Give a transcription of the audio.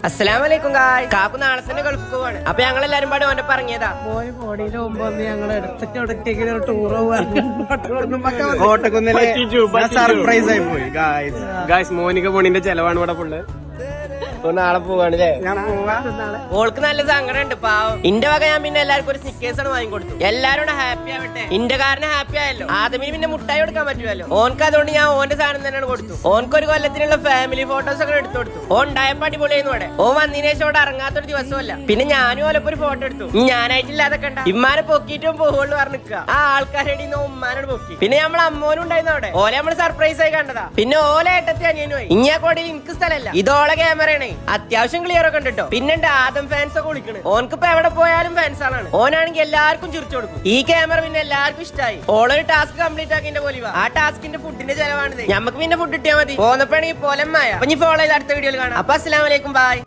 അസ്സലാമലൈക്കും കാക്കു നാളെ തന്നെ ഗൾഫ് പോവാണ്. അപ്പൊ ഞങ്ങൾ എല്ലാരും പാടി ഓന്റെ പറഞ്ഞതാ പോയി പോടിയില് മുമ്പ് വന്ന് ഞങ്ങൾ എടുത്തിട്ട് ടൂർ സർപ്രൈസ് ആയി പോയി ഗായ്സ്. മോനിക പോണിന്റെ ചെലവാണ് ഇവിടെ ഫുള്ള്. നാളെ പോവാണ്. ഓൾക്ക് നല്ല സങ്കടം ഉണ്ട് പാവം. ഇന്റെ വക ഞാൻ പിന്നെ എല്ലാവർക്കും ഒരു സ്നിക്കേഴ്സ് ആണ് വാങ്ങിക്കൊടുത്തു. എല്ലാരും ഹാപ്പി ആവട്ടെ. ഇന്റെ കാരണം ഹാപ്പി ആയല്ലോ. ആദ്യമേ പിന്നെ മുട്ടായി കൊടുക്കാൻ പറ്റുമല്ലോ. ഓൻക്ക് അതുകൊണ്ട് ഞാൻ ഓന്റെ സാധനം തന്നെയാണ് കൊടുത്തു. ഓൻക്കൊരു കൊല്ലത്തിനുള്ള ഫാമിലി ഫോട്ടോസ് ഒക്കെ എടുത്തു കൊടുത്തു. ഓൻ ഉണ്ടായപ്പോ അടിപൊളിയായിരുന്നു ഇവിടെ. ഓൻ വന്നതിന് ശേഷം ഇവിടെ ഇറങ്ങാത്തൊരു ദിവസമല്ല. പിന്നെ ഞാനും ഓലപ്പോ ഒരു ഫോട്ടോ എടുത്തു. ഞാനായിട്ടില്ലാതെ കണ്ട ഇമ്മാനെ പൊക്കിയിട്ടും പോകുള്ളൂ പറഞ്ഞിക്കുക. ആ ആൾക്കാരുടെ ഉമ്മാനോട് പൊക്കി. പിന്നെ നമ്മൾ അമ്മോനും ഉണ്ടായിരുന്നു അവിടെ. ഓലെ നമ്മള് സർപ്രൈസ് ആയി കണ്ടതാ. പിന്നെ ഓല ഏട്ടത്തി അനിയനുമായി. ഇങ്ങാ കോടിയിൽ എനിക്ക് സ്ഥലമല്ല. ഇതോളെ ക്യാമറയാണ്. അത്യാവശ്യം ക്ലിയർ ഒക്കെ ഉണ്ട് കേട്ടോ. പിന്നെ ആദം ഫാൻസ് ഒക്കെ വിളിക്കണ്. ഓൻക്കിപ്പോ എവിടെ പോയാലും ഫാൻസ് ആണ്. ഓനാണെങ്കിൽ എല്ലാവർക്കും ചിരിച്ചു കൊടുക്കും. ഈ ക്യാമറ പിന്നെ എല്ലാവർക്കും ഇഷ്ടമായി. ഓളൊരു ടാസ്ക് കംപ്ലീറ്റ് ആക്കിന്റെ പോലെ ആ ടാസ്കിന്റെ ഫുഡിന്റെ ചെലവാണിത്. നമുക്ക് പിന്നെ ഫുഡ് കിട്ടിയാൽ മതി. പോന്നപ്പോഴാണെങ്കിൽ പോലമ്മായ. അപ്പൊ ഇനി ഫോളോ ചെയ്ത് അടുത്ത വീഡിയോയിൽ കാണാം. അപ്പൊ അസ്സലാമലൈക്കും, ബൈ.